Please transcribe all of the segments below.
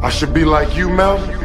I should be like you, Melvin.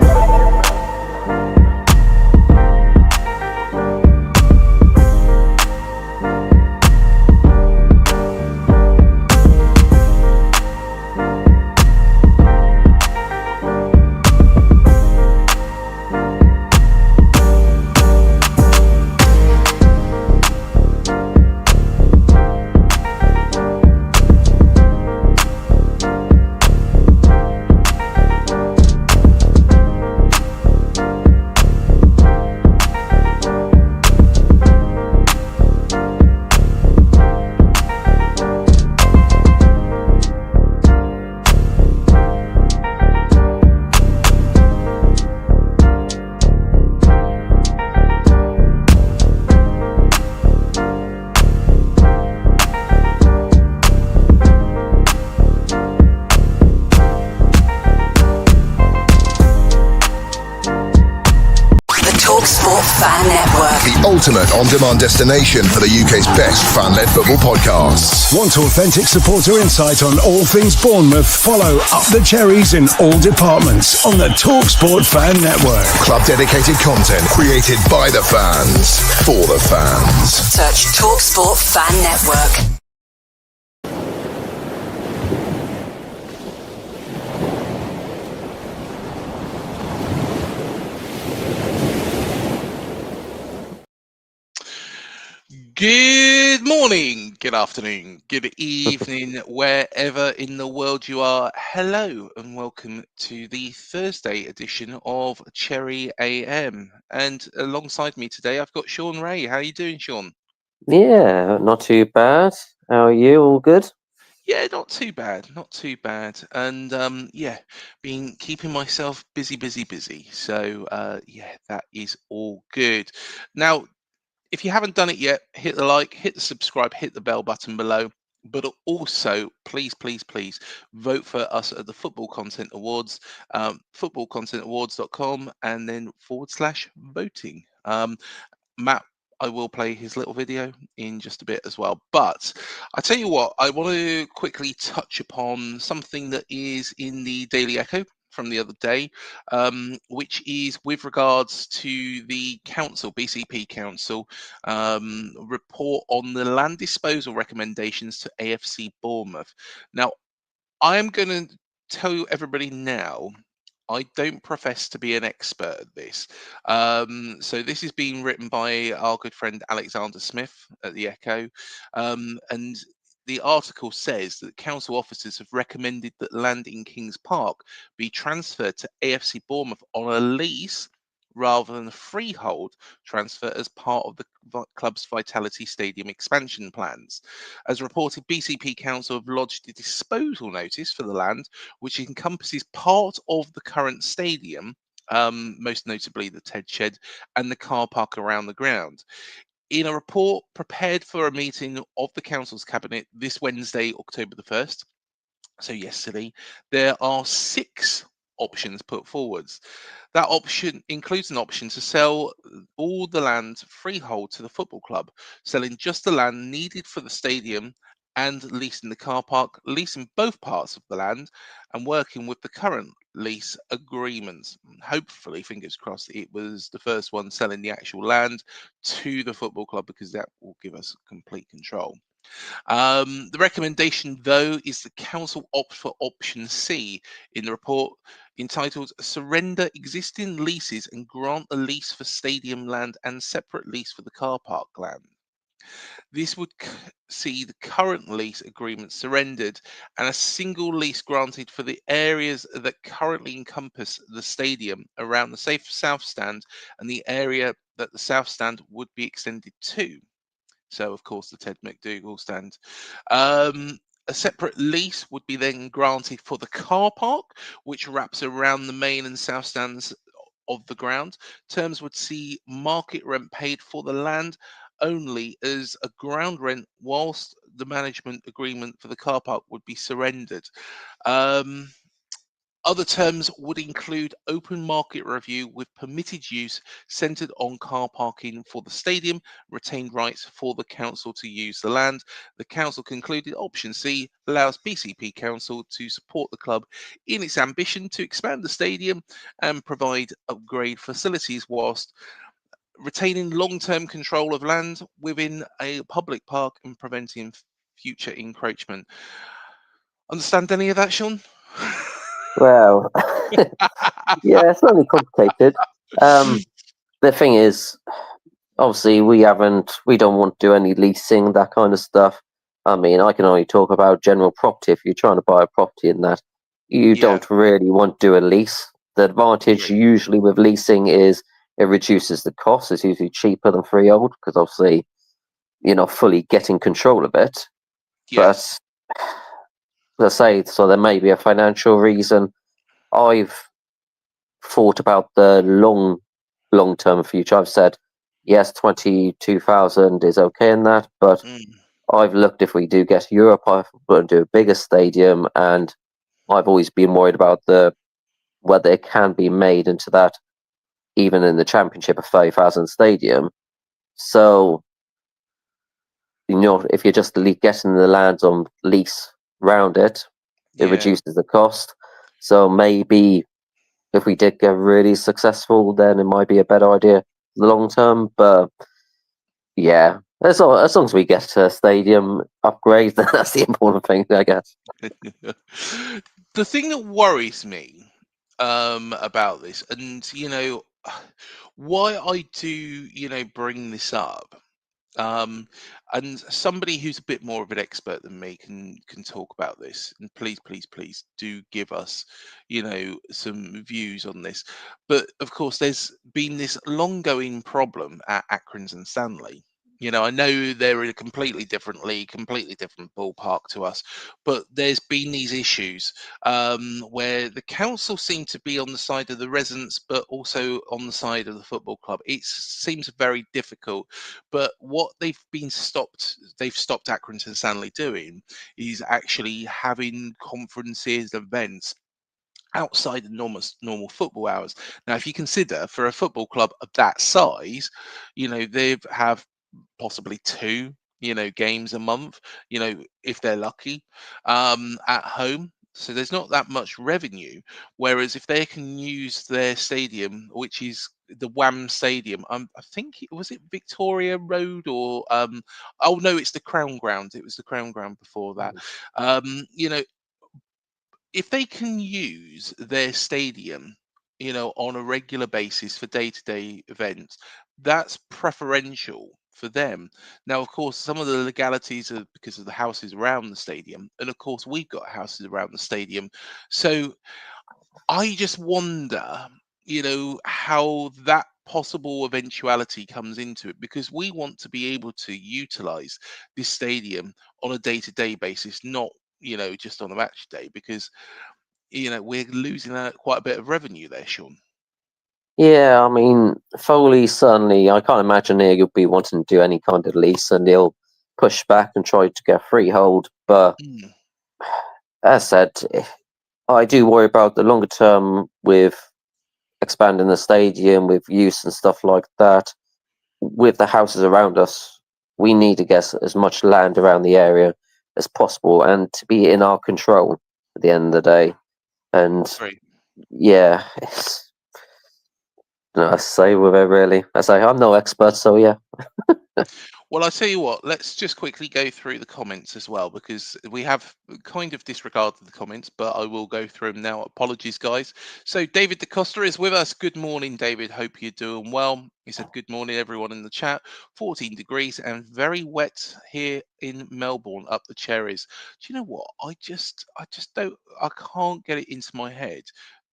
Ultimate on-demand destination for the UK's best fan-led football podcasts. Want authentic supporter insight on all things Bournemouth? Follow Up the Cherries in all departments on the TalkSport Fan Network. Club-dedicated content created by the fans, for the fans. Search TalkSport Fan Network. Good morning, good afternoon, good evening, wherever in the world you are. Hello and welcome to the Thursday edition of Cherry AM. And alongside me today, I've got Sion Ray. How are you doing, Sion? Yeah, not too bad. How are you? All good? Yeah, not too bad, not too bad. And yeah, been keeping myself busy. So yeah, that is all good. Now, if you haven't done it yet, hit the like, hit the subscribe, hit the bell button below. But also, please vote for us at the Football Content Awards, footballcontentawards.com, and then /voting. Matt, I will play his little video in just a bit as well. But I tell you what, I want to quickly touch upon something that is in the Daily Echo from the other day, which is with regards to the council, BCP Council, report on the land disposal recommendations to AFC Bournemouth. Now, I am going to tell everybody now, I don't profess to be an expert at this. So this is being written by our good friend Alexander Smith at the Echo. And the article says that council officers have recommended that land in Kings Park be transferred to AFC Bournemouth on a lease rather than a freehold transfer as part of the club's Vitality Stadium expansion plans. As reported, BCP Council have lodged a disposal notice for the land, which encompasses part of the current stadium, most notably the Ted Shed and the car park around the ground. In a report prepared for a meeting of the Council's Cabinet this Wednesday, October the 1st, so yesterday, there are 6 options put forwards. That option includes an option to sell all the land freehold to the football club, selling just the land needed for the stadium and leasing the car park, leasing both parts of the land and working with the current lease agreements. Hopefully, fingers crossed, it was the first one selling the actual land to the football club, because that will give us complete control. The recommendation, though, is the council opt for option C in the report, entitled Surrender Existing Leases and Grant a Lease for Stadium Land and Separate Lease for the Car Park Land. This would see the current lease agreement surrendered and a single lease granted for the areas that currently encompass the stadium around the safe South Stand and the area that the South Stand would be extended to. So, of course, the Ted McDougall stand. A separate lease would be then granted for the car park, which wraps around the main and south stands of the ground. Terms would see market rent paid for the land only as a ground rent, whilst the management agreement for the car park would be surrendered. Other terms would include open market review with permitted use centred on car parking for the stadium, retained rights for the council to use the land. The council concluded option C allows BCP Council to support the club in its ambition to expand the stadium and provide upgrade facilities whilst retaining long-term control of land within a public park and preventing future encroachment. Understand any of that, Sean? Well, yeah, it's slightly complicated. The thing is, obviously, we don't want to do any leasing, that kind of stuff. I mean, I can only talk about general property. If you're trying to buy a property in that, you Yeah. don't really want to do a lease. The advantage Agree. usually with leasing is it reduces the cost. It's usually cheaper than freehold because obviously you're not fully getting control of it. Yes. But let's say, so there may be a financial reason. I've thought about the long-term future. I've said, yes, 22,000 is okay in that, but Mm. I've looked if we do get Europe, I'm going to do a bigger stadium, and I've always been worried about whether it can be made into that, even in the Championship, a 30,000 stadium. So, if you're just getting the land on lease round it, it Yeah. reduces the cost. So maybe if we did get really successful, then it might be a better idea long term. But yeah, as long as we get a stadium upgrade, then that's the important thing, I guess. The thing that worries me about this, and why I do, bring this up, and somebody who's a bit more of an expert than me can talk about this, and please do give us some views on this. But of course there's been this long going problem at Accrington and Stanley. I know they're in a completely different league, completely different ballpark to us, but there's been these issues where the council seem to be on the side of the residents but also on the side of the football club. It seems very difficult, but what they've stopped Accrington and Stanley doing is actually having conferences, events outside the normal football hours. Now, if you consider for a football club of that size, they have possibly two games a month, if they're lucky, at home. So there's not that much revenue. Whereas if they can use their stadium, which is the Wham Stadium, I think was it Victoria Road or oh no, it's the Crown Ground. It was the Crown Ground before that. You know, if they can use their stadium, on a regular basis for day-to-day events, that's preferential for them. Now, of course, some of the legalities are because of the houses around the stadium, and of course, we've got houses around the stadium. So I just wonder, how that possible eventuality comes into it because we want to be able to utilize this stadium on a day-to-day basis, not just on a match day because we're losing out quite a bit of revenue there, Sean. Yeah, I mean, Foley certainly, I can't imagine he'll be wanting to do any kind of lease and he'll push back and try to get freehold. But Mm, as said, I do worry about the longer term with expanding the stadium, with use and stuff like that. With the houses around us, we need to get as much land around the area as possible and to be in our control at the end of the day. And great. yeah, it's no, I say with it really. I say I'm no expert, so yeah. Well, I tell you what, let's just quickly go through the comments as well because we have kind of disregarded the comments, but I will go through them now. Apologies, guys. So, David DeCosta is with us. Good morning, David. Hope you're doing well. He said, good morning, everyone in the chat. 14 degrees and very wet here in Melbourne, up the cherries. Do you know what? I just don't, I can't get it into my head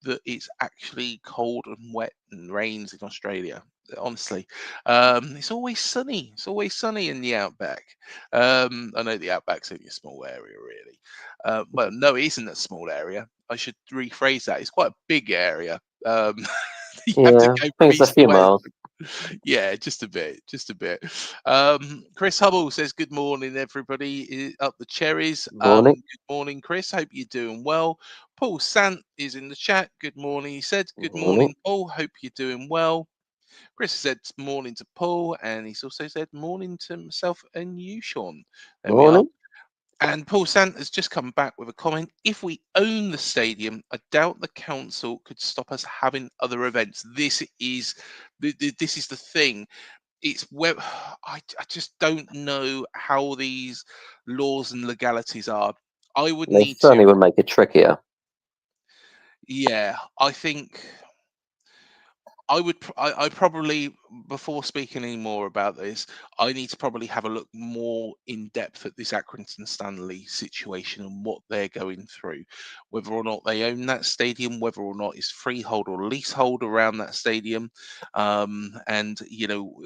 that it's actually cold and wet and rains in Australia. Honestly, it's always sunny. It's always sunny in the outback. I know the outback's only a small area, really. Well, no, it isn't a small area. I should rephrase that. It's quite a big area. You have to Yeah, go I think from it's a east to few west. miles. Yeah, just a bit, just a bit. Chris Hubble says, "Good morning, everybody. Up the cherries." Morning. Good morning, Chris. Hope you're doing well. Paul Sant is in the chat. Good morning. He said, "Good Morning. morning, Paul. Hope you're doing well." Chris said morning to Paul, and he's also said morning to myself and you, Sean. There we are. Morning. And Paul Sant has just come back with a comment. If we own the stadium, I doubt the council could stop us having other events. This is the thing. It's where I just don't know how these laws and legalities are. I would They need certainly to. would make it trickier. Yeah, I think I probably, before speaking any more about this, I need to probably have a look more in depth at this Accrington Stanley situation and what they're going through, whether or not they own that stadium, whether or not it's freehold or leasehold around that stadium, and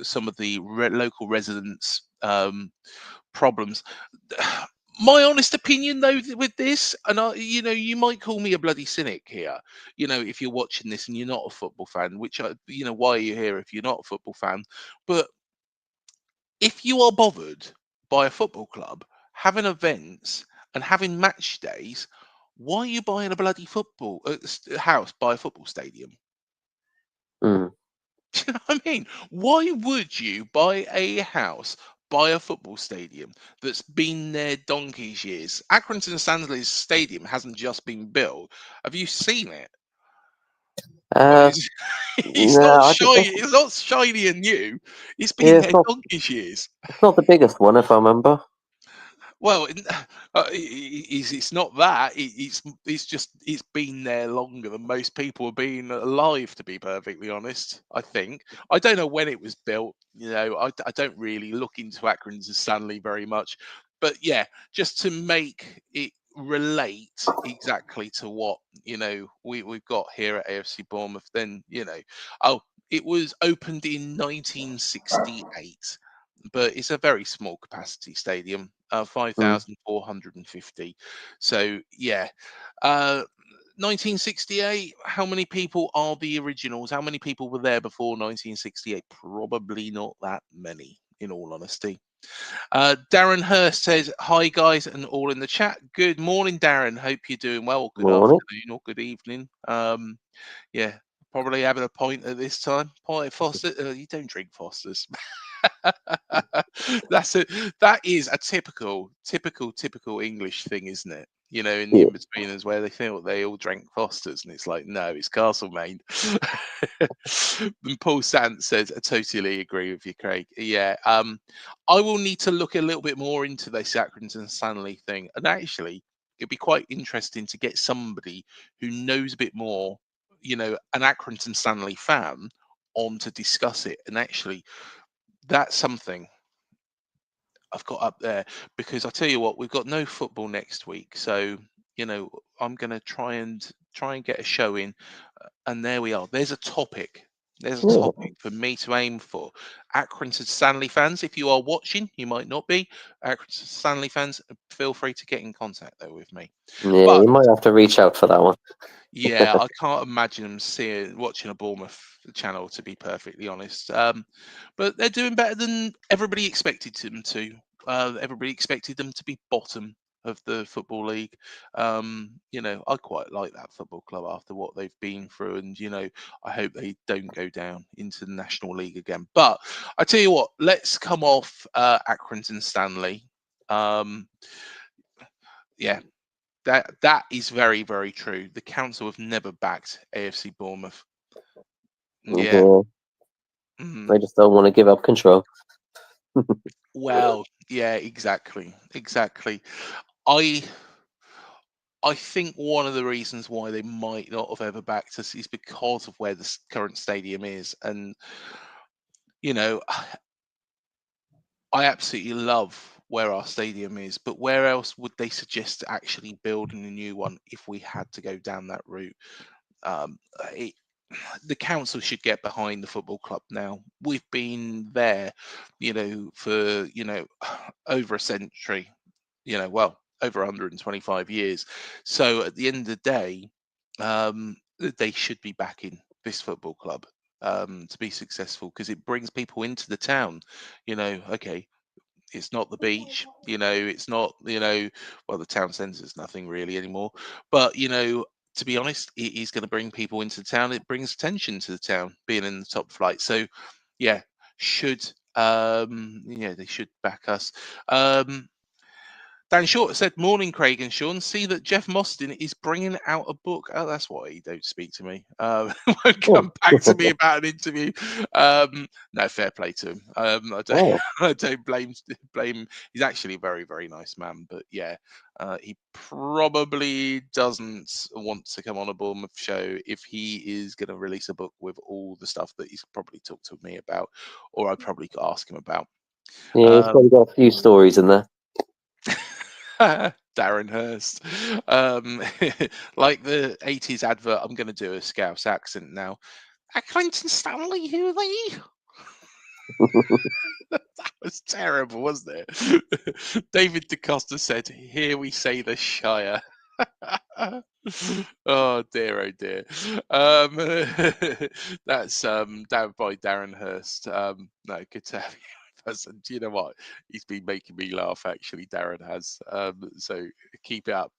some of the local residents' problems. My honest opinion, though, with this, and you might call me a bloody cynic here, if you're watching this and you're not a football fan, which why are you here if you're not a football fan? But if you are bothered by a football club having events and having match days, why are you buying a bloody football house by a football stadium? Mm. Do you know what I mean? Why would you buy a house by a football stadium that's been there donkey's years? Accrington Stanley's stadium hasn't just been built. Have you seen it? Uh, It's, it's no, not shiny. It's not shiny and new. It's been yeah, there donkey's years. it's not the biggest one, if I remember. Well, it's not that. It's been there longer than most people have been alive. To be perfectly honest, I think I don't know when it was built. I don't really look into Accrington Stanley very much, but yeah, just to make it relate exactly to what we've got here at AFC Bournemouth. Then it was opened in 1968, but it's a very small capacity stadium, Mm. 5,450. So yeah, uh, 1968. How many people are the originals? How many people were there before 1968? Probably not that many, in all honesty. Darren Hurst says, "Hi guys, and all in the chat. Good morning, Darren. Hope you're doing well. Good Morning. afternoon or good evening. Yeah, probably having a pint at this time. Pint of Foster. You don't drink Fosters." That's it. That is a typical English thing, isn't it? In the Yeah. in-betweeners where they feel they all drank Fosters, and it's like, no, it's Castlemaine. And Paul Sant says, "I totally agree with you, Craig. Yeah, I will need to look a little bit more into this Accrington Stanley thing, and actually, it'd be quite interesting to get somebody who knows a bit more, an Accrington Stanley fan, on to discuss it. And actually, that's something I've got up there, because I tell you what, we've got no football next week, so I'm going to try and get a show in, and there we are. There's a topic. There's a Yeah. topic for me to aim for. Accrington Stanley fans, if you are watching, you might not be. Accrington Stanley fans, feel free to get in contact there with me. Yeah, But you might have to reach out for that one. yeah, I can't imagine them watching a Bournemouth channel, to be perfectly honest. But they're doing better than everybody expected them to. Everybody expected them to be bottom of the football league. I quite like that football club after what they've been through, and I hope they don't go down into the National League again. But I tell you what, let's come off Accrington Stanley. Yeah, that is very, very true. The council have never backed AFC Bournemouth. Yeah. Yeah, Mhm. they just don't want to give up control. Well, yeah, exactly. Exactly. I I think one of the reasons why they might not have ever backed us is because of where the current stadium is. And you know, I absolutely love where our stadium is, but where else would they suggest actually building a new one if we had to go down that route? Um, it, the council should get behind the football club now. We've been there, for over a century. Well, over 125 years. So at the end of the day, they should be backing this football club. to be successful, because it brings people into the town. Okay, it's not the beach, it's not, well, the town centre's nothing really anymore. But, to be honest, it is going to bring people into the town. It brings attention to the town being in the top flight. So, yeah, they should back us. Dan Short said, "Morning, Craig and Sean. See that Jeff Mostyn is bringing out a book." Oh, that's why he don't speak to me. Won't come back to me about an interview. No, fair play to him. I don't, Oh, I don't blame. He's actually a very, very nice man. But yeah, he probably doesn't want to come on a Bournemouth show if he is going to release a book with all the stuff that he's probably talked to me about, or I'd probably ask him about. yeah, he's probably got a few stories in there. Darren Hurst. Like the 80s advert, I'm going to do a Scouse accent now. Clinton Stanley, who are they? That was terrible, wasn't it? David DeCosta said, "Here we say the Shire." Oh dear, oh dear. That's down by Darren Hurst. No, good to have you. And do you know what? He's been making me laugh, actually. Darren has. So keep it up.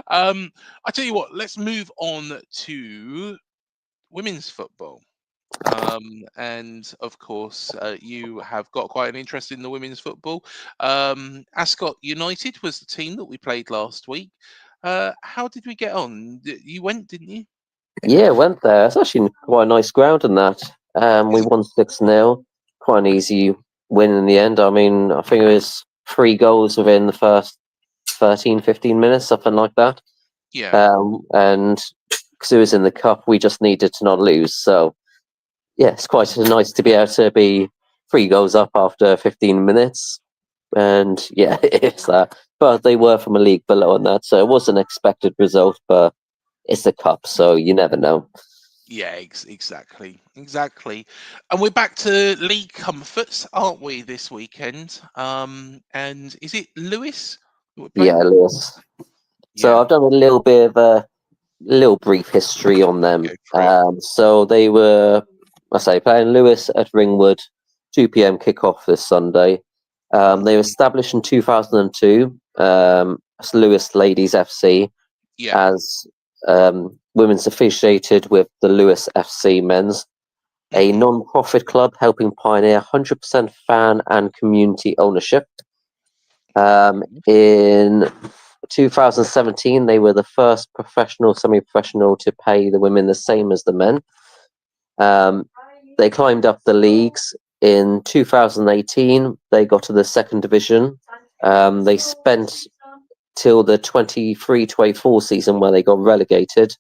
I tell you what, let's move on to women's football. And of course, you have got quite an interest in the women's football. Ascot United was the team that we played last week. How did we get on? You went, didn't you? Yeah, went there. It's actually quite a nice ground in that. We won 6-0. Quite an easy win in the end. I mean, I think it was 3 goals within the first 13, 15 minutes, something like that. Yeah. And because it was in the cup, we just needed to not lose. So, yeah, it's quite nice to be able to be 3 goals up after 15 minutes. And, yeah, it's that. But they were from a league below on that, so it was an expected result, but it's the cup, so you never know. Yeah, exactly. And we're back to league comforts, aren't we, this weekend? And is it Lewis that we're playing? Yeah, Lewis. So Yeah. I've done a little bit of a little brief history on them. Go for it. So they were, playing Lewis at Ringwood, 2 p.m. kickoff this Sunday. They were established in 2002 as Lewis Ladies FC, Yeah. as women's affiliated with the Lewis FC Men's, a non-profit club helping pioneer 100% fan and community ownership. In 2017, they were the first professional, semi-professional to pay the women the same as the men. They climbed up the leagues. In 2018, they got to the second division. They spent till the 23-24 season where they got relegated.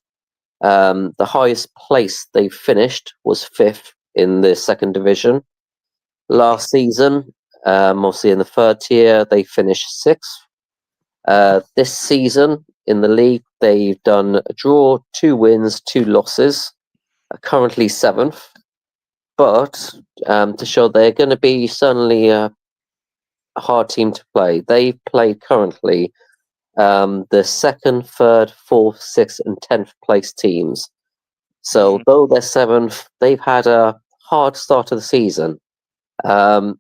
The highest place they finished was 5th in the second division. Last season, obviously in the 3rd tier, they finished 6th. This season in the league, they've done a draw, 2 wins, 2 losses, currently 7th. But to show they're going to be certainly a hard team to play, they play currently the 2nd, 3rd, 4th, 6th, and 10th place teams. So though they're 7th, they've had a hard start of the season. I'm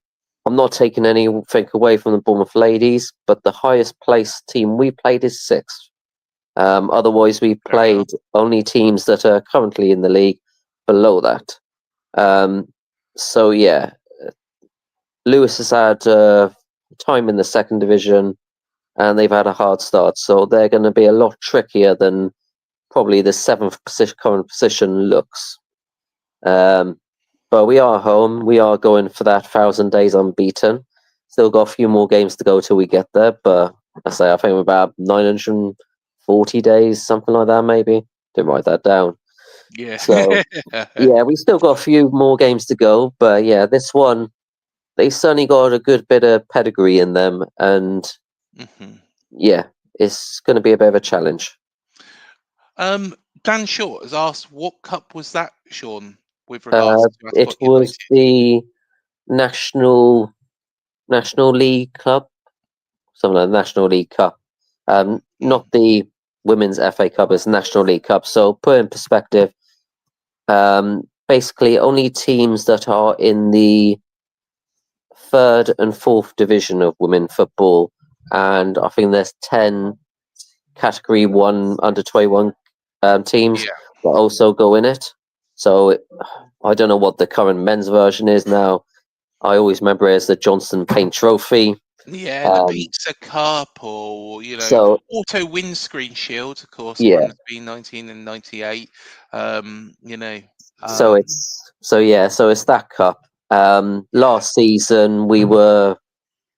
not taking anything away from the Bournemouth ladies, but the highest placed team we played is 6th. Otherwise, we played only teams that are currently in the league below that. So yeah, Lewis has had time in the second division, and they've had a hard start. So they're going to be a lot trickier than probably the 7th current position looks. But we are home. We are going for that 1,000 days unbeaten. Still got a few more games to go till we get there. But I think we're about 940 days, something like that, maybe. Didn't write that down. Yeah. So, yeah, we still got a few more games to go. But yeah, this one, they certainly got a good bit of pedigree in them. And yeah, it's going to be a bit of a challenge. Dan Short has asked, what cup was that, Sean, with regards to It was the National League Club, something like the National League Cup. Not the Women's FA Cup, it's National League Cup. So put in perspective, basically only teams that are in the 3rd and 4th division of women football, and I think there's 10 Category 1 under 21 teams Yeah. that also go in it. So I don't know what the current men's version is now. I always remember it as the Johnson Paint Trophy. Yeah, the Pizza Cup, or So Auto Windscreen Shield, of course, yeah, runs between 19 and 98. You know, so um, it's that cup. yeah, Last season we were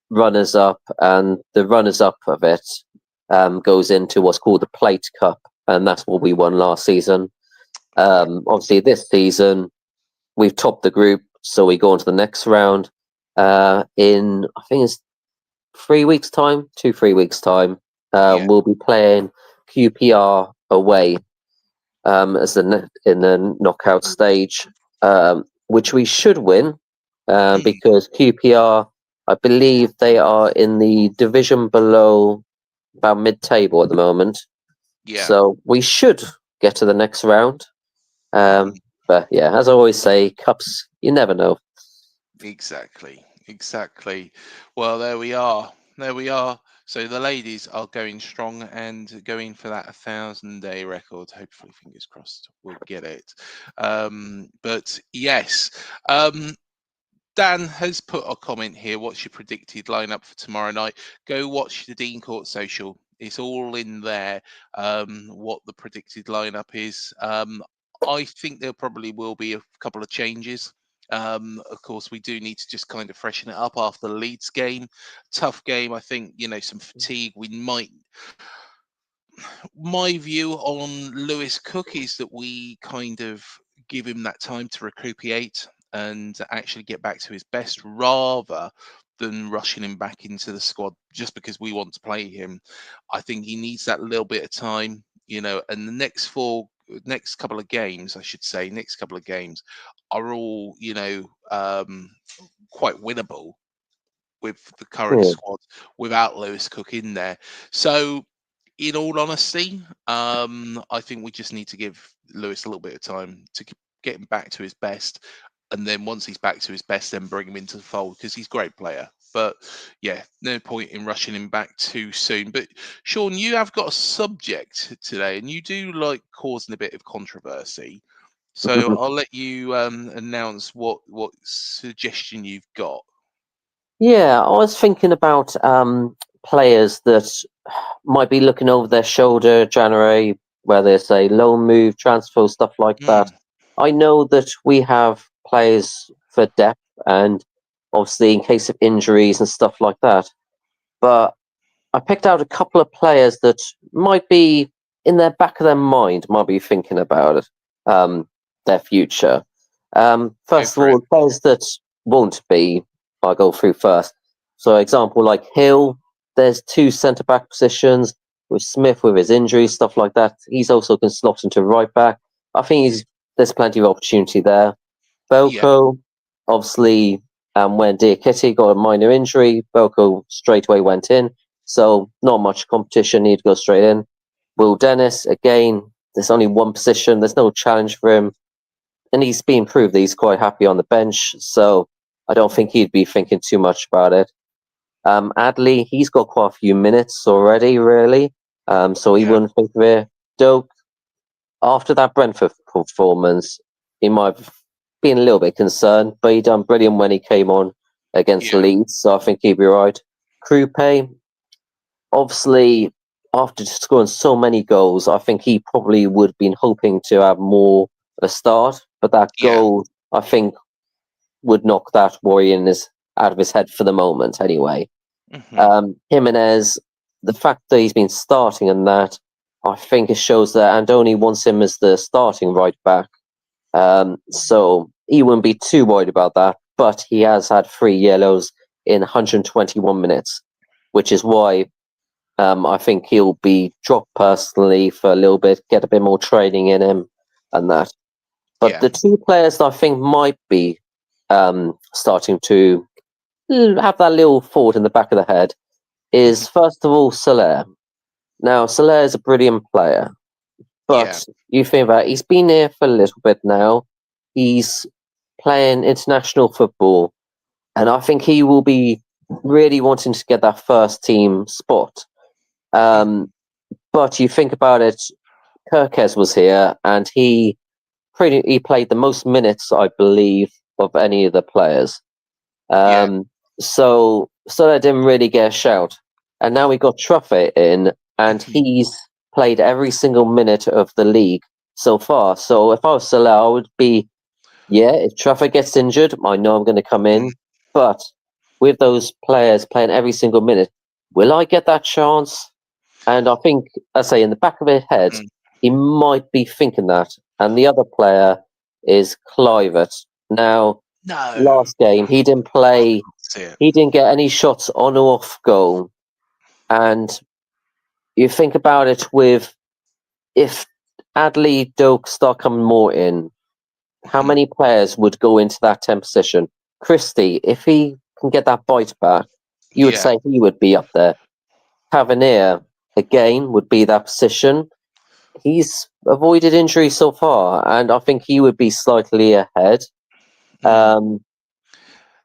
runners up, and the runners up of it goes into what's called the Plate Cup, and that's what we won last season. yeah, Obviously, this season we've topped the group, so we go on to the next round. In I think it's 3 weeks' time, 3 weeks' time, yeah, we'll be playing QPR away as in the knockout stage, which we should win mm, because QPR, I believe, they are in the division below about mid-table at the moment, yeah. so we should get to the next round. Mhm. But yeah, as I always say, cups, you never know. Exactly, exactly. Well, there we are. There we are. So the ladies are going strong and going for that 1,000-day record. Hopefully, fingers crossed, we'll get it. But yes, Dan has put a comment here. What's your predicted lineup for tomorrow night? Go watch the Dean Court social. It's all in there. What the predicted lineup is. I think there probably will be a couple of changes. Of course, we do need to just kind of freshen it up after the Leeds game. Tough game. I think some fatigue. We might. My view on Lewis Cook is that we kind of give him that time to recuperate and actually get back to his best rather than rushing him back into the squad just because we want to play him. I think he needs that little bit of time, and the next couple of games, I should say, next couple of games are all, quite winnable with the current Yeah. squad without Lewis Cook in there. So in all honesty, I think we just need to give Lewis a little bit of time to get him back to his best, and then once he's back to his best, then bring him into the fold because he's a great player. But yeah, no point in rushing him back too soon. But Sean, you have got a subject today, and you do like causing a bit of controversy. So I'll let you announce what suggestion you've got. Yeah, I was thinking about players that might be looking over their shoulder January, whether it's a loan move, transfer, stuff like that. Mm, I know that we have players for depth and obviously in case of injuries and stuff like that. But I picked out a couple of players that might be in their back of their mind, might be thinking about it, their future. go First of for it. all, players that won't be, I'll go through first. So, example like Hill, there's two centre back positions with Smith with his injuries, stuff like that. He's also can slot into right back. I think there's plenty of opportunity there. Yeah, Boko, obviously, when Dear Kitty got a minor injury, Boko straight away went in. So not much competition, need to go straight in. Will Dennis, again, there's only one position, there's no challenge for him. And he's been proved that he's quite happy on the bench, so I don't think he'd be thinking too much about it. Adley, he's got quite a few minutes already, really, so he yeah, wouldn't think of it. Doak, after that Brentford performance, he might have been a little bit concerned, but he done brilliant when he came on against yeah, Leeds, so I think he'd be right. Krupe, obviously, after scoring so many goals, I think he probably would have been hoping to have more of a start, but that yeah. goal, I think, would knock that worry out of his head for the moment, anyway. Hmm. Jimenez, the fact that he's been starting and that, I think it shows that Andoni wants him as the starting right back. So he wouldn't be too worried about that, but he has had 3 yellows in 121 minutes, which is why I think he'll be dropped personally for a little bit, get a bit more training in him and that. But Yeah. the two players that I think might be starting to have that little thought in the back of the head Mhm. is, first of all, Soler. Now, Soler is a brilliant player, Yeah. but you think about it, he's been here for a little bit now. he's playing international football, and I think he will be really wanting to get that first team spot. But you think about it, Kirkes was here, and he played the most minutes, I believe, of any of the players. Yeah. So that didn't really get a shout. And now we got Truffet in, and he's played every single minute of the league so far. So if I was Salah, I would be, if Truffet gets injured, I know I'm going to come in. But with those players playing every single minute, will I get that chance? And I think, I say, in the back of his head, he might be thinking that. And the other player is Clivert. Now, No. last game, he didn't play. He didn't get any shots on or off goal. And you think about it with, if Adley, Doak start coming more in, how many players would go into that 10 position? Christie, if he can get that bite back, you would say he would be up there. Tavernier, again, would be that position. He's avoided injury so far, and I think he would be slightly ahead.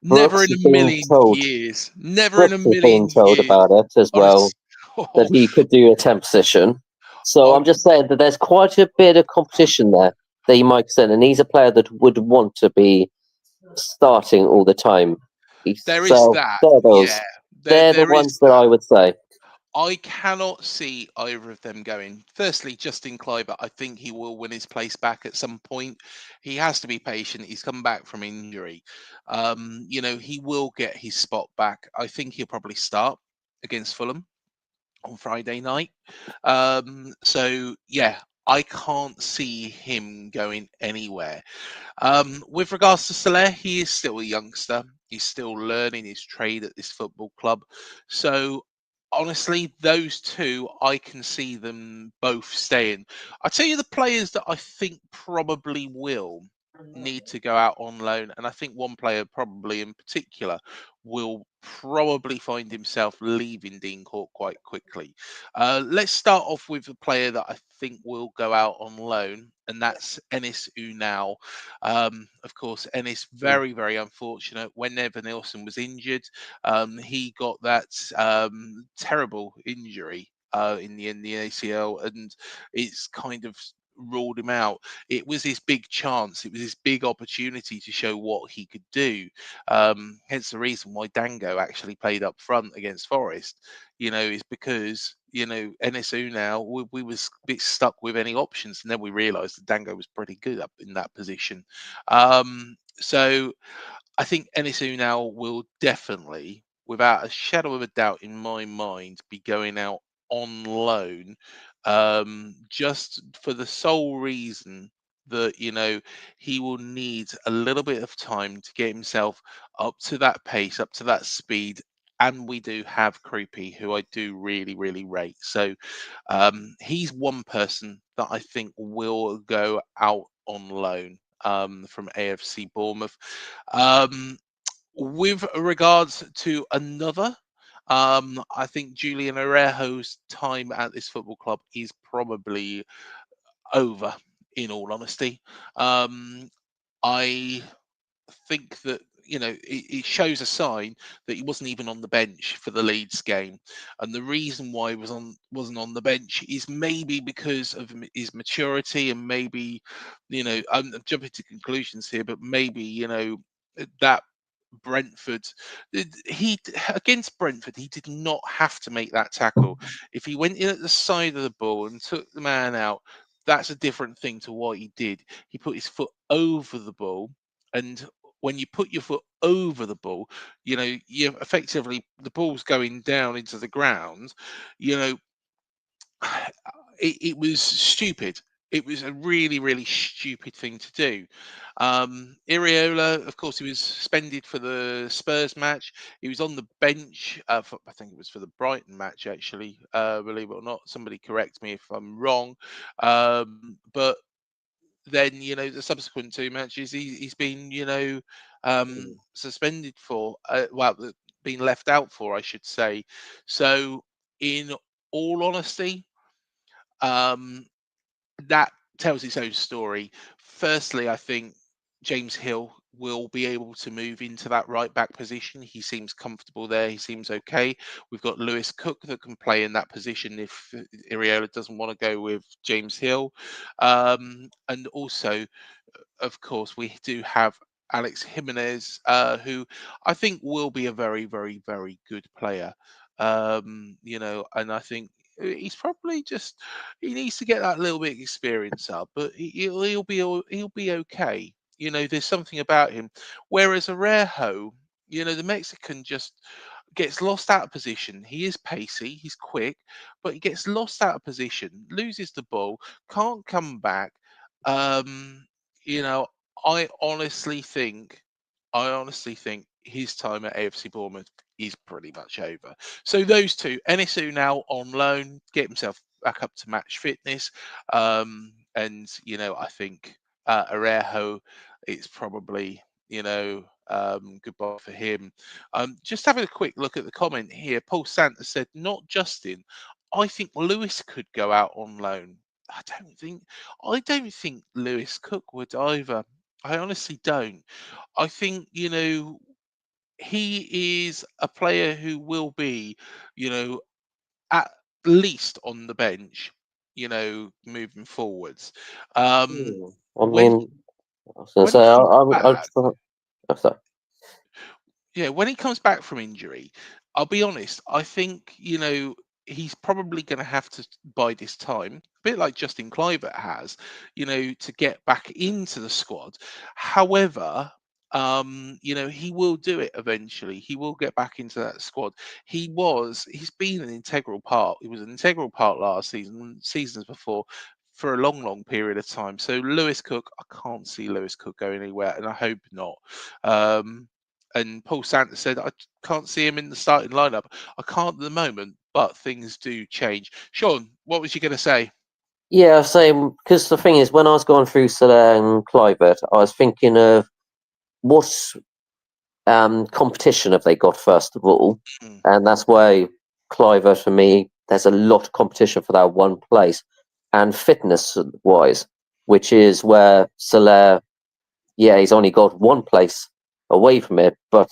Never Brooks in is a being million told. years. Never in Brooks a is being million told years. about it as well, that Honest- he could do a 10 position. So I'm just saying that there's quite a bit of competition there that he might send, and he's a player that would want to be starting all the time. There is So that. they're those. Yeah. They're the There is ones that that. I would say. I cannot see either of them going. Firstly, Justin Kluivert, I think he will win his place back at some point. He has to be patient. He's come back from injury. He will get his spot back. I think he'll probably start against Fulham on Friday night. I can't see him going anywhere. With regards to Soler, he is still a youngster. He's still learning his trade at this football club. So honestly, those two, I can see them both staying. I tell you the players that I think probably will need to go out on loan, and I think one player probably in particular will probably find himself leaving Dean Court quite quickly. Let's start off with a player that I think will go out on loan, and that's Enis Unal. Of course, Ennis, very, very unfortunate. Whenever Nielsen was injured, he got that terrible injury in the ACL, and it's kind of ruled him out. It was his big chance. It was his big opportunity to show what he could do. Hence the reason why Dango actually played up front against Forest. Is because Enis Unal, we was a bit stuck with any options, and then we realised that Dango was pretty good up in that position. So I think Enis Unal will definitely, without a shadow of a doubt in my mind, be going out on loan, just for the sole reason that he will need a little bit of time to get himself up to that pace, up to that speed. And we do have Creepy, who I do really, really rate. So he's one person that I think will go out on loan from AFC Bournemouth. With regards to another, I think Julian Orejo's time at this football club is probably over, in all honesty. I think that it shows a sign that he wasn't even on the bench for the Leeds game, and the reason why he wasn't on the bench is maybe because of his maturity, and maybe I'm jumping to conclusions here, but maybe that Brentford, he against Brentford, he did not have to make that tackle. If he went in at the side of the ball and took the man out, that's a different thing to what he did. He put his foot over the ball, and when you put your foot over the ball, you effectively, the ball's going down into the ground. You know, it was stupid. It was a really, really stupid thing to do. Iriola, of course, he was suspended for the Spurs match. He was on the bench. I think it was for the Brighton match, actually. Believe it or not, somebody correct me if I'm wrong. But then, the subsequent two matches, he's been, suspended for. Been left out for, I should say. So, in all honesty, um, that tells its own story. Firstly, I think James Hill will be able to move into that right back position. He seems comfortable there. He seems okay. We've got Lewis Cook that can play in that position if Iriola doesn't want to go with James Hill. And also, of course, we do have Alex Jimenez, who I think will be a very, very, very good player. And I think he's probably just he needs to get that little bit of experience up, but he'll be okay. There's something about him. Whereas Arejo, the Mexican just gets lost out of position. He is pacey, he's quick, but he gets lost out of position, loses the ball, can't come back. Um, you know, I honestly think, his time at AFC Bournemouth is pretty much over. So those two, NSU now on loan, get himself back up to match fitness, and I think Arejo, it's probably goodbye for him. Just having a quick look at the comment here. Paul Santa said, "Not Justin. I think Lewis could go out on loan. I don't think Lewis Cook would either. I honestly don't. I think, he is a player who will be, at least on the bench, moving forwards. Um, I when mean, I was going to when say, he comes I'll back, try. Oh, sorry. yeah, when he comes back from injury, I'll be honest, I think, he's probably going to have to bide his time, a bit like Justin Kluivert has, to get back into the squad. However, he will do it eventually. He will get back into that squad. He's been an integral part. He was an integral part last season, seasons before, for a long, long period of time. So Lewis Cook, I can't see Lewis Cook going anywhere, and I hope not. And Paul Santa said, I can't see him in the starting lineup. I can't at the moment, but things do change. Sean, what was you going to say? Yeah, same. Because the thing is, when I was going through Soler and Kluivert, I was thinking of what competition have they got first of all, Mm, and that's why Kluivert for me, there's a lot of competition for that one place, and fitness wise, which is where Soler, yeah, he's only got one place away from it, but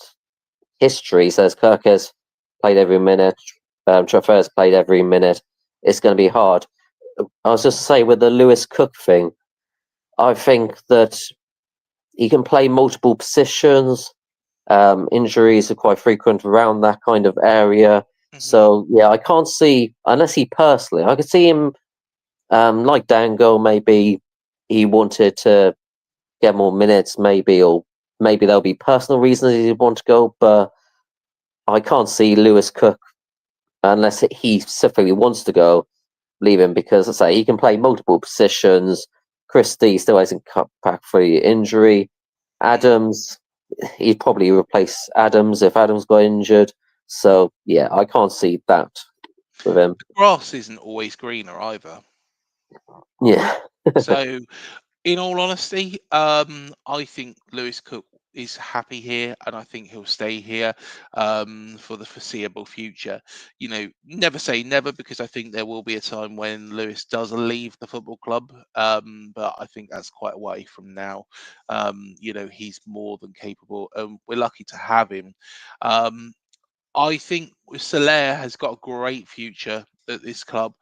history says Kirk has played every minute, Trafford's played every minute. It's going to be hard. I was just say with the Lewis Cook thing, I think that he can play multiple positions. Injuries are quite frequent around that kind of area. hmm So yeah, I can't see unless he personally. I could see him like Dango. Maybe he wanted to get more minutes. Maybe or maybe there'll be personal reasons he want to go. But I can't see Lewis Cook unless he specifically wants to go. Leave him because I say he can play multiple positions. Christie still hasn't cut back for injury. Adams, he'd probably replace Adams if Adams got injured. So yeah, I can't see that with him. The grass isn't always greener either. Yeah, So, in all honesty, I think Lewis Cook is happy here, and I think he'll stay here for the foreseeable future. Never say never, because I think there will be a time when Lewis does leave the football club, but I think that's quite a way from now. He's more than capable, and we're lucky to have him. Um, I think Soler has got a great future at this club.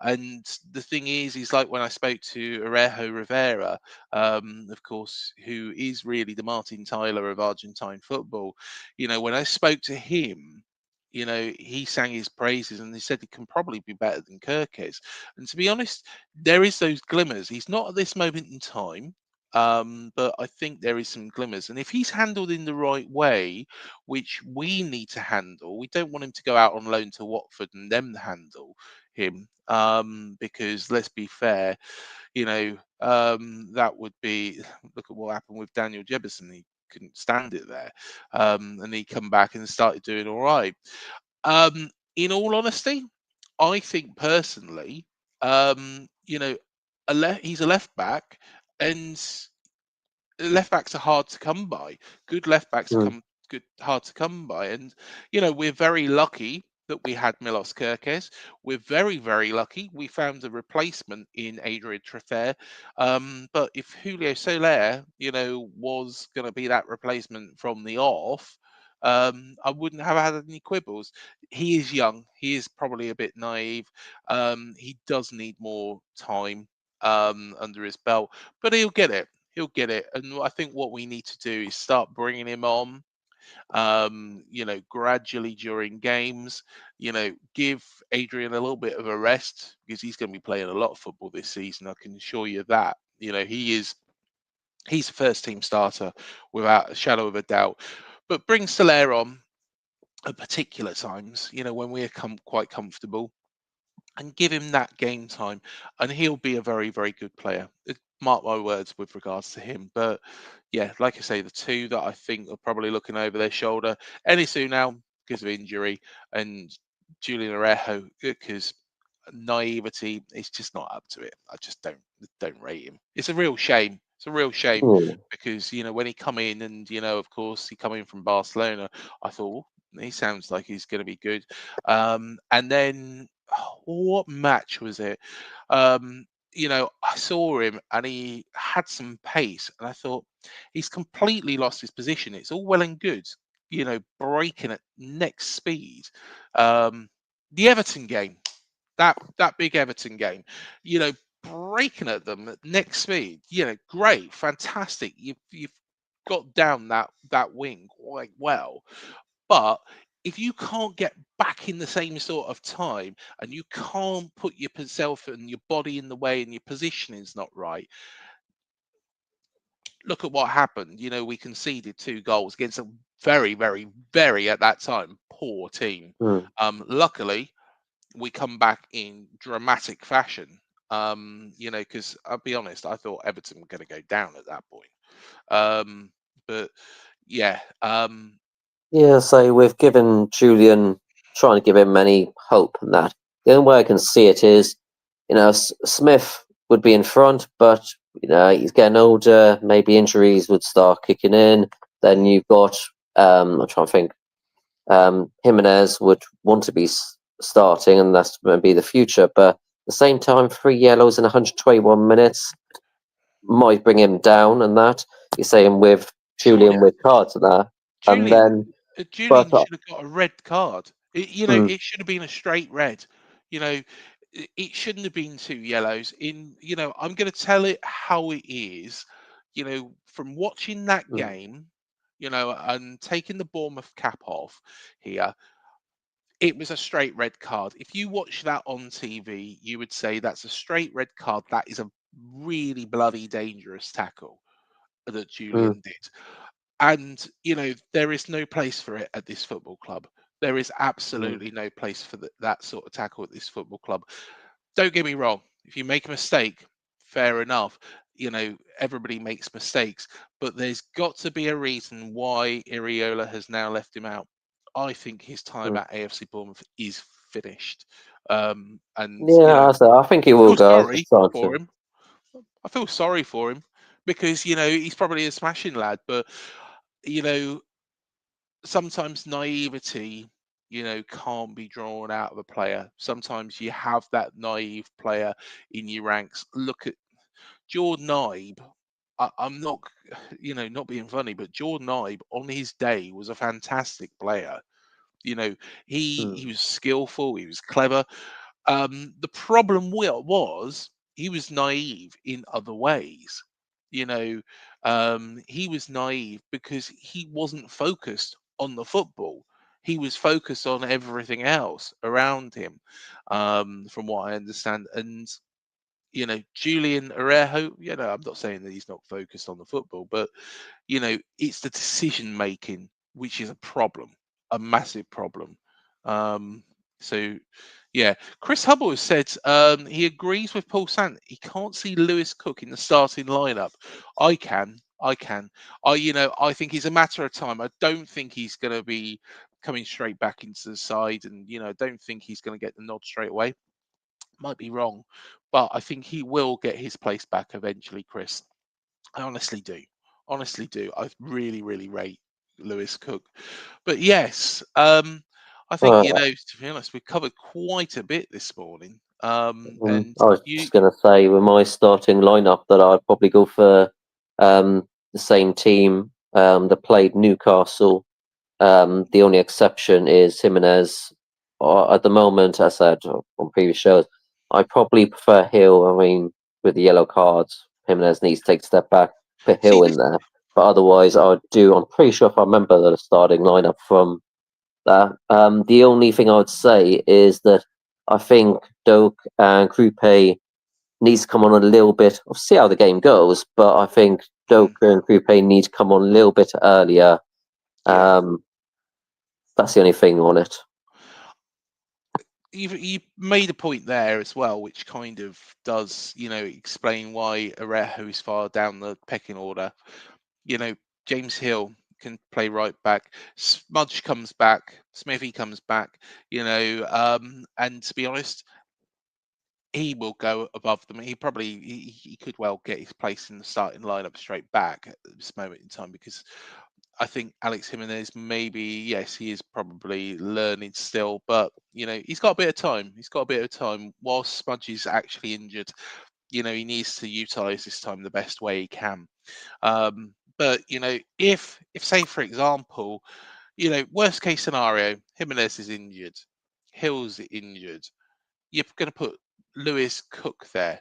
And the thing is like when I spoke to Arejo Rivera, of course, who is really the Martin Tyler of Argentine football, when I spoke to him, he sang his praises and he said he can probably be better than Kirkes. And to be honest, there is those glimmers. He's not at this moment in time. But I think there is some glimmers. And if he's handled in the right way, which we need to handle. We don't want him to go out on loan to Watford and them handle him, because let's be fair, that would be look at what happened with Daniel Jebison. He couldn't stand it there, and he come back and started doing all right. In all honesty, I think personally, he's a left back, and left backs are hard to come by. Good left backs mm, hard to come by, and we're very lucky that we had Milos Kerkez. We're very, very lucky. We found a replacement in Adrian Treffer. But if Julio Soler, was going to be that replacement from the off, I wouldn't have had any quibbles. He is young. He is probably a bit naive. He does need more time under his belt, but he'll get it. He'll get it. And I think what we need to do is start bringing him on, gradually during games, give Adrian a little bit of a rest because he's going to be playing a lot of football this season. I can assure you that. He's a first team starter without a shadow of a doubt. But bring Soler on at particular times, when we're quite comfortable, and give him that game time, and he'll be a very, very good player. Mark my words with regards to him. But yeah, like I say, the two that I think are probably looking over their shoulder, Enisu now because of injury, and Julian Orejo because naivety is just not up to it. I just don't rate him. It's a real shame. It's a real shame because when he come in and of course he come in from Barcelona, I thought he sounds like he's going to be good. And then what match was it? I saw him and he had some pace, and I thought he's completely lost his position. It's all well and good, breaking at next speed. The Everton game, that big Everton game, breaking at them at next speed. Great, fantastic. You've got down that wing quite well, but if you can't get back in the same sort of time and you can't put yourself and your body in the way and your positioning is not right, look at what happened. We conceded 2 goals against a very, very, very at that time poor team. Luckily, we come back in dramatic fashion. Because I'll be honest, I thought Everton were going to go down at that point. But yeah. Yeah, so we've given Julian, trying to give him any hope and that. The only way I can see it is, Smith would be in front, but, he's getting older, maybe injuries would start kicking in. Then you've got, I'm trying to think, Jimenez would want to be starting, and that's going to be the future. But at the same time, 3 yellows in 121 minutes might bring him down, and that. You're saying with Julian with cards and that. And then Julian should have got a red card. It should have been a straight red. It shouldn't have been 2 yellows. I'm going to tell it how it is. From watching that game, and taking the Bournemouth cap off here, it was a straight red card. If you watch that on TV, you would say that's a straight red card. That is a really bloody dangerous tackle that Julian did. And, there is no place for it at this football club. There is absolutely no place for that sort of tackle at this football club. Don't get me wrong. If you make a mistake, fair enough. Everybody makes mistakes, but there's got to be a reason why Iriola has now left him out. I think his time at AFC Bournemouth is finished. And, yeah, I think he will go. sorry for him. I feel sorry for him because, he's probably a smashing lad, but sometimes naivety, can't be drawn out of a player. Sometimes you have that naive player in your ranks. Look at Jordan Ibe. I'm not, not being funny, but Jordan Ibe on his day was a fantastic player. He was skillful, he was clever. The problem was he was naive in other ways. He was naive because he wasn't focused on the football. He was focused on everything else around him, from what I understand. And Julian Orejo, I'm not saying that he's not focused on the football, but it's the decision making which is a problem, a massive problem. So yeah, Chris Hubble has said he agrees with Paul Sant. He can't see Lewis Cook in the starting lineup. I can. I think it's a matter of time. I don't think he's going to be coming straight back into the side, and I don't think he's going to get the nod straight away. Might be wrong, but I think he will get his place back eventually, Chris. I honestly do. Honestly do. I really, really rate Lewis Cook. But yes, I think, to be honest, we've covered quite a bit this morning. And I was you, just going to say, with my starting lineup, that I'd probably go for the same team that played Newcastle. The only exception is Jimenez. At the moment, as I said on previous shows, I probably prefer Hill. I mean, with the yellow cards, Jimenez needs to take a step back, put see Hill this. in there. But otherwise, I'm pretty sure if I remember the starting lineup from that. The only thing I would say is that I think Doak and Krupe needs to come on a little bit. We'll see how the game goes, but I think Doak and Krupe need to come on a little bit earlier. Yeah. That's the only thing on it. You made a point there as well, which kind of does, explain why Arejo is far down the pecking order. James Hill can play right back. Smudge comes back. Smithy comes back. And to be honest, he will go above them. He could well get his place in the starting lineup straight back at this moment in time, because I think Alex Jimenez, maybe, yes, he is probably learning still, but he's got a bit of time. He's got a bit of time. Whilst Smudge is actually injured, he needs to utilize this time the best way he can. But if say for example, worst case scenario, Jimenez is injured, Hill's injured, you're going to put Lewis Cook there.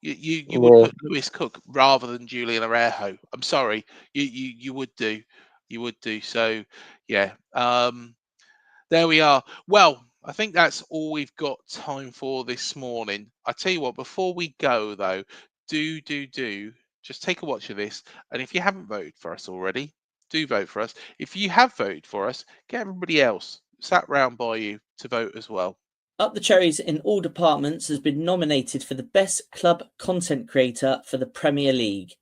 You would put Lewis Cook rather than Julian Arejo. I'm sorry, you would do. You would do. So, yeah. There we are. Well, I think that's all we've got time for this morning. I tell you what, before we go though, do just take a watch of this, and if you haven't voted for us already, do vote for us. If you have voted for us, get everybody else sat round by you to vote as well. Up the Cherries in all departments has been nominated for the Best Club Content Creator for the Premier League.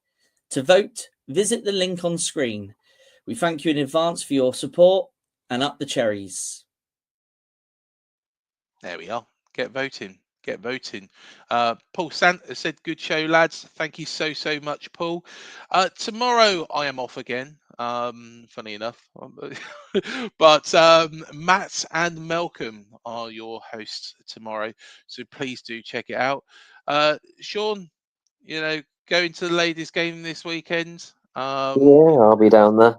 To vote, visit the link on screen. We thank you in advance for your support, and up the Cherries. There we are. Get voting. Get voting. Paul Santa said, "Good show, lads." Thank you so much, Paul. Tomorrow I am off again. Funny enough, but Matt and Malcolm are your hosts tomorrow, so please do check it out. Sean, going to the ladies' game this weekend. I'll be down there.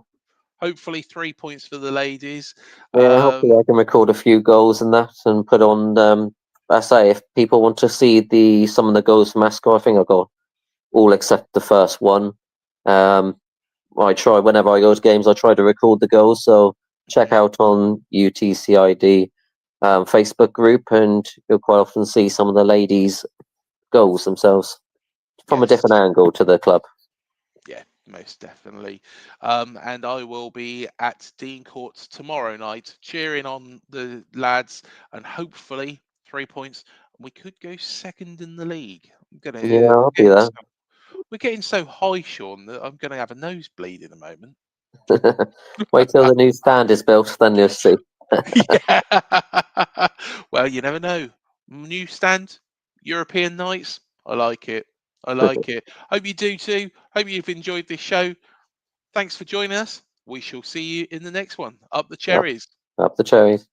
Hopefully 3 points for the ladies. Hopefully I can record a few goals and that and put on. I say, if people want to see some of the goals from Ascot, I think I've got all except the first one. I try whenever I go to games, I try to record the goals. So check out on UTCID Facebook group, and you'll quite often see some of the ladies' goals themselves from a different angle to the club. Yeah, most definitely. And I will be at Dean Court tomorrow night, cheering on the lads, and hopefully 3 points. We could go second in the league. I'll be there. We're getting so high, Sean, that I'm going to have a nosebleed in a moment. Wait till the new stand is built, then you'll see. Yeah. Well, you never know. New stand, European nights. I like it. I like it. Hope you do too. Hope you've enjoyed this show. Thanks for joining us. We shall see you in the next one. Up the Cherries. Up the Cherries.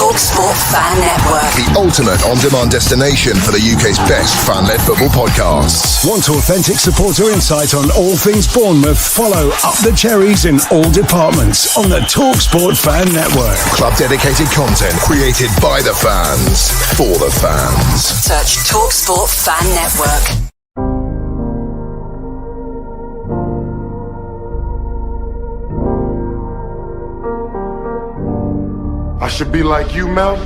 TalkSport Fan Network. The ultimate on-demand destination for the UK's best fan-led football podcasts. Want authentic supporter insight on all things Bournemouth? Follow Up the Cherries in all departments on the TalkSport Fan Network. Club-dedicated content created by the fans, for the fans. Search TalkSport Fan Network. I should be like you, Mel.